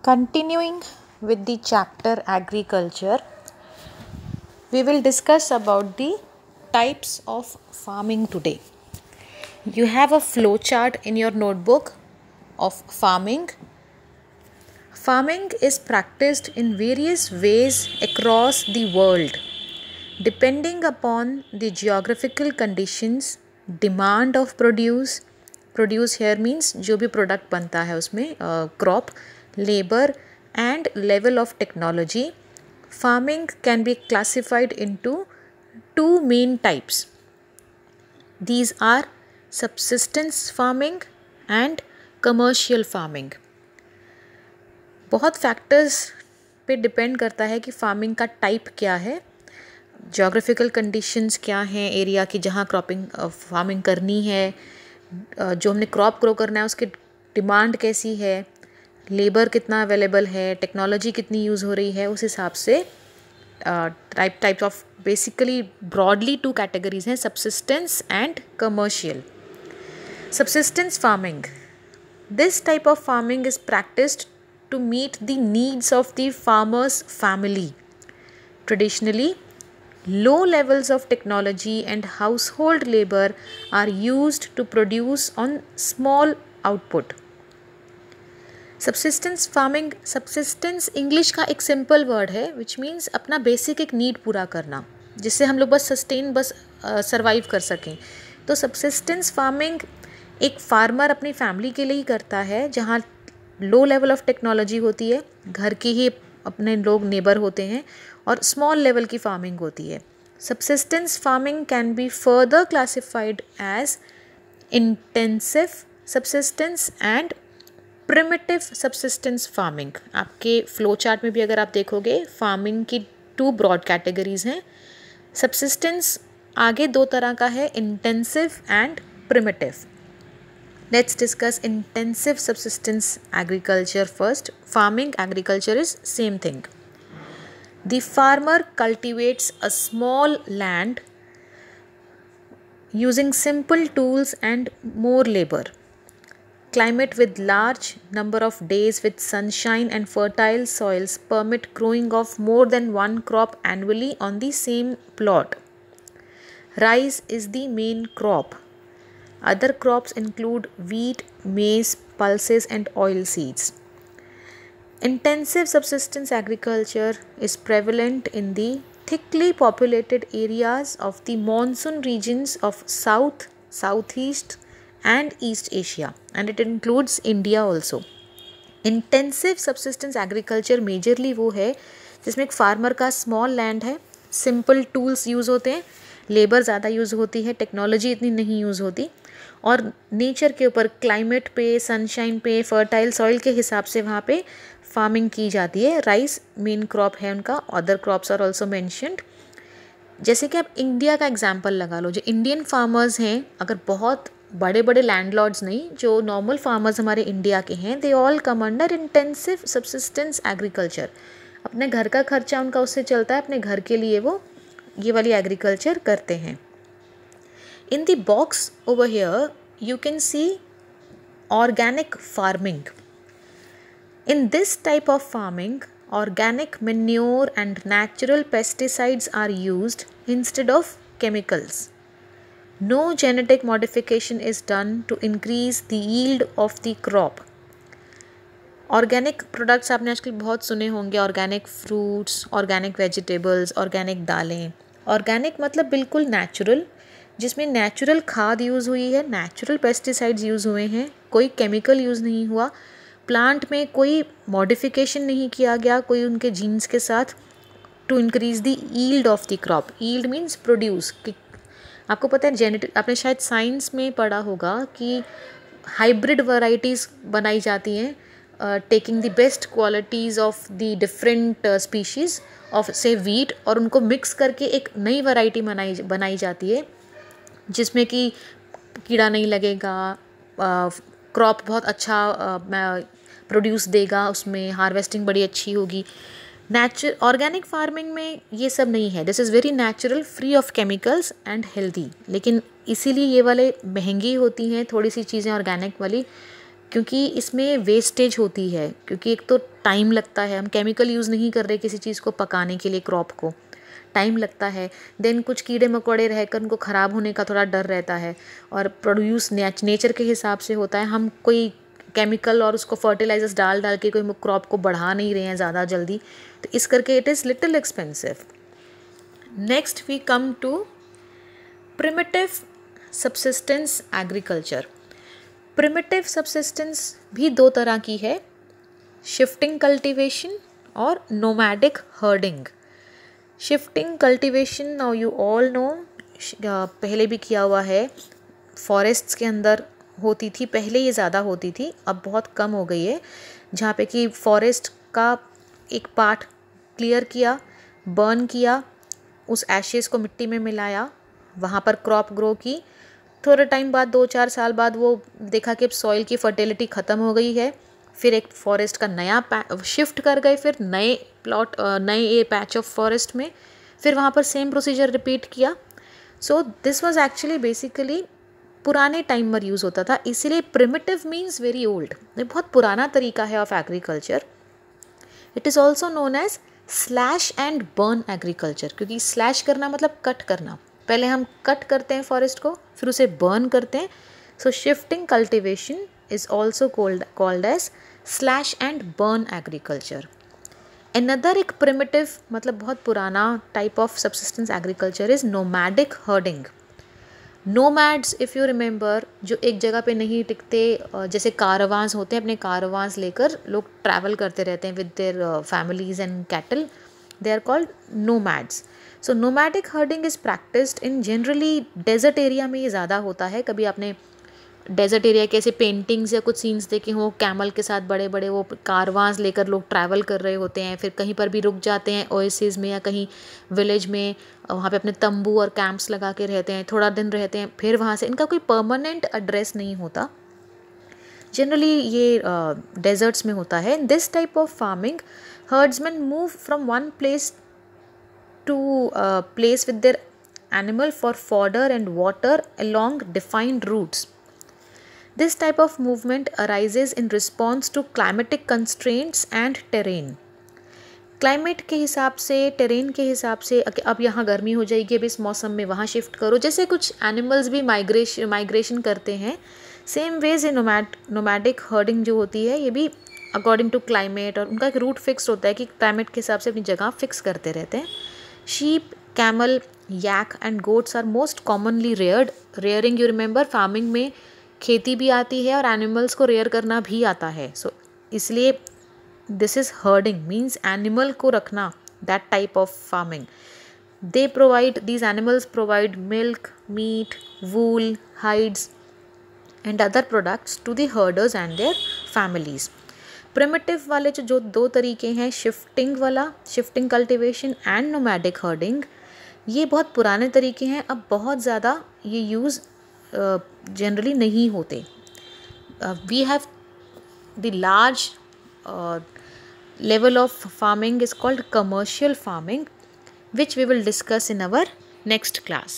Continuing with the chapter agriculture, we will discuss about the types of farming today. You have a flow chart in your notebook of farming. Farming is practiced in various ways across the world, depending upon the geographical conditions, demand of produce. Produce here means जो भी product बनता है उसमें crop, labor and level of technology. Farming can be classified into two main types. These are subsistence farming and commercial farming. बहुत factors पे depend करता है कि फार्मिंग का टाइप क्या है, जोग्राफिकल कंडीशंस क्या हैं एरिया की जहाँ फार्मिंग करनी है, जो हमने क्रॉप ग्रो करना है उसकी डिमांड कैसी है, लेबर कितना अवेलेबल है, टेक्नोलॉजी कितनी यूज़ हो रही है, उस हिसाब से types of basically broadly two categories हैं, subsistence and commercial. Subsistence farming, this type of farming is practised to meet the needs of the farmer's family. Traditionally, low levels of technology and household labor are used to produce on small output. Subsistence farming, subsistence English का एक simple word है which means अपना basic एक need पूरा करना, जिससे हम लोग बस survive कर सकें. तो subsistence farming एक farmer अपनी family के लिए ही करता है, जहाँ लो लेवल ऑफ टेक्नोलॉजी होती है, घर की ही अपने लोग नेबर होते हैं और स्मॉल लेवल की फार्मिंग होती है. Subsistence farming can be further classified as intensive subsistence and primitive subsistence farming. आपके फ्लो चार्ट में भी अगर आप देखोगे फार्मिंग की टू ब्रॉड कैटेगरीज हैं. सबसिस्टेंस आगे दो तरह का है, intensive and primitive. Let's discuss intensive subsistence agriculture first. Farming agriculture is same thing. The farmer cultivates a small land using simple tools and more labor. Climate with large number of days with sunshine and fertile soils permit growing of more than one crop annually on the same plot. Rice is the main crop. Other crops include wheat, maize, pulses and oil seeds. Intensive subsistence agriculture is prevalent in the thickly populated areas of the monsoon regions of South, Southeast and East Asia, and it includes India also. Intensive subsistence agriculture majorly वो है जिसमें एक farmer का small land है, simple tools use होते हैं, labour ज़्यादा use होती है, टेक्नोलॉजी इतनी नहीं यूज़ होती और नेचर के ऊपर क्लाइमेट पे, सनशाइन पे, फर्टाइल सॉइल के हिसाब से वहाँ पे फार्मिंग की जाती है. राइस मेन क्रॉप है उनका, other crops are also mentioned. जैसे कि आप इंडिया का एग्जांपल लगा लो, जो इंडियन फार्मर्स हैं, अगर बहुत बड़े बड़े लैंडलॉर्ड्स नहीं, जो नॉर्मल फार्मर्स हमारे इंडिया के हैं, they all come under intensive subsistence agriculture. अपने घर का खर्चा उनका उससे चलता है, अपने घर के लिए वो ये वाली एग्रीकल्चर करते हैं. In the box over here, you can see organic farming. In this type of farming, organic manure and natural pesticides are used instead of chemicals. No genetic modification is done to increase the yield of the crop. Organic products आपने आजकल बहुत सुने होंगे, organic fruits, organic vegetables, organic दालें. Organic मतलब बिल्कुल natural, जिसमें natural खाद यूज़ हुई है, नेचुरल पेस्टिसाइड्स यूज़ हुए हैं, कोई केमिकल यूज़ नहीं हुआ, प्लांट में कोई मॉडिफिकेशन नहीं किया गया कोई उनके जीन्स के साथ, to increase the yield of the crop. Yield means produce. आपको पता है जेनेटिक, आपने शायद साइंस में पढ़ा होगा कि हाइब्रिड वैरायटीज़ बनाई जाती हैं, taking the best qualities of the different species of से वीट, और उनको मिक्स करके एक नई वैरायटी बनाई जाती है जिसमें कि कीड़ा नहीं लगेगा, क्रॉप बहुत अच्छा प्रोड्यूस देगा, उसमें हार्वेस्टिंग बड़ी अच्छी होगी. ऑर्गेनिक फार्मिंग में ये सब नहीं है. This is very natural, free of chemicals and healthy. लेकिन इसीलिए ये वाले महंगी होती हैं थोड़ी सी चीज़ें ऑर्गेनिक वाली, क्योंकि इसमें वेस्टेज होती है, क्योंकि एक तो टाइम लगता है, हम केमिकल यूज़ नहीं कर रहे किसी चीज़ को पकाने के लिए, क्रॉप को टाइम लगता है। देन कुछ कीड़े मकोड़े रहकर उनको ख़राब होने का थोड़ा डर रहता है, और प्रोड्यूस नेचर के हिसाब से होता है। हम कोई केमिकल और उसको फर्टिलाइजर्स डाल डाल के कोई क्रॉप को बढ़ा नहीं रहे हैं ज़्यादा जल्दी, तो इस करके it is little expensive. Next we come to primitive subsistence agriculture. Primitive subsistence भी दो तरह की है, शिफ्टिंग कल्टीवेशन और nomadic herding. Shifting cultivation now you all know, पहले भी किया हुआ है, फॉरेस्ट्स के अंदर होती थी, पहले ये ज़्यादा होती थी, अब बहुत कम हो गई है, जहाँ पे कि फॉरेस्ट का एक पार्ट क्लियर किया, बर्न किया, उस एशेज़ को मिट्टी में मिलाया, वहाँ पर क्रॉप ग्रो की। थोड़े टाइम बाद 2-4 साल बाद वो देखा कि अब सॉइल की फर्टिलिटी ख़त्म हो गई है, फिर एक फॉरेस्ट का नया शिफ्ट कर गए, फिर नए प्लॉट, नए पैच ऑफ फॉरेस्ट में, फिर वहाँ पर सेम प्रोसीजर रिपीट किया। So this was actually basically पुराने टाइम पर यूज़ होता था, इसीलिए प्रिमिटिव मीन्स वेरी ओल्ड, ये बहुत पुराना तरीका है of agriculture. It is also known as slash and burn agriculture, क्योंकि स्लैश करना मतलब कट करना, पहले हम कट करते हैं फॉरेस्ट को, फिर उसे बर्न करते हैं। So shifting cultivation is also called as slash and burn agriculture. Another एक प्रिमिटिव मतलब बहुत पुराना type of subsistence agriculture is nomadic herding. Nomads if you remember, जो एक जगह पे नहीं टिकते, जैसे कारवांस होते हैं, अपने कारवांस लेकर लोग ट्रैवल करते रहते हैं with their families and cattle, they are called nomads. So nomadic herding is practised in generally desert area में, ये ज़्यादा होता है। कभी आपने डेजर्ट एरिया के ऐसे पेंटिंग्स या कुछ सीन्स देखे हो, कैमल के साथ बड़े बड़े वो कारवांस लेकर लोग ट्रैवल कर रहे होते हैं, फिर कहीं पर भी रुक जाते हैं ओएसिस में या कहीं विलेज में, वहाँ पे अपने तंबू और कैंप्स लगा के रहते हैं, थोड़ा दिन रहते हैं, फिर वहाँ से, इनका कोई परमानेंट एड्रेस नहीं होता, जनरली ये डेजर्ट्स में होता है। This type of farming herdsmen move from one place to place with their animal for fodder and water along defined routes. This type of movement arises in response to climatic constraints and terrain. Climate के हिसाब से, terrain के हिसाब से, अब यहाँ गर्मी हो जाएगी, अब इस मौसम में वहाँ शिफ्ट करो, जैसे कुछ एनिमल्स भी माइग्रेशन करते हैं, सेम वेज ये नोमैडिक हर्डिंग जो होती है, ये भी अकॉर्डिंग टू क्लाइमेट, और उनका एक रूट फिक्स होता है कि क्लाइमेट के हिसाब से अपनी जगह फिक्स करते रहते हैं। Sheep, camel, yak and goats are most commonly reared. Rearing, you remember, farming में खेती भी आती है और एनिमल्स को रेयर करना भी आता है, सो इसलिए this is herding, means animal को रखना, that type of farming. They provide, these animals provide milk, meat, wool, hides and other products to the herders and their families. Primitive वाले जो दो तरीके हैं, शिफ्टिंग वाला, shifting cultivation and nomadic herding, ये बहुत पुराने तरीके हैं, अब बहुत ज़्यादा ये यूज़ जनरली नहीं होते। We have the large level of farming is called commercial farming, which we will discuss in our next class.